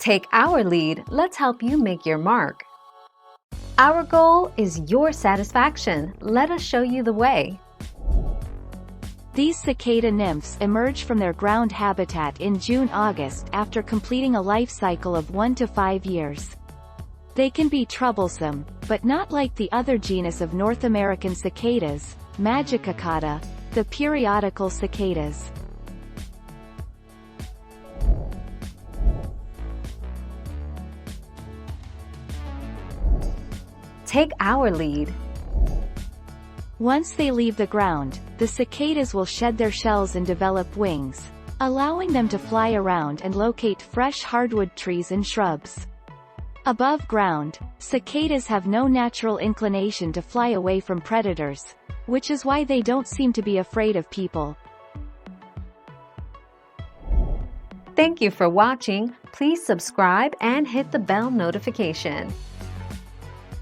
Take our lead, let's help you make your mark. Our goal is your satisfaction. Let us show you the way. These cicada nymphs emerge from their ground habitat in June-August after completing a life cycle of 1 to 5 years. They can be troublesome, but not like the other genus of North American cicadas, Magicicada, the periodical cicadas. Take our lead. Once they leave the ground, the cicadas will shed their shells and develop wings, allowing them to fly around and locate fresh hardwood trees and shrubs. Above ground, cicadas have no natural inclination to fly away from predators, which is why they don't seem to be afraid of people. Thank you for watching. Please subscribe and hit the bell notification.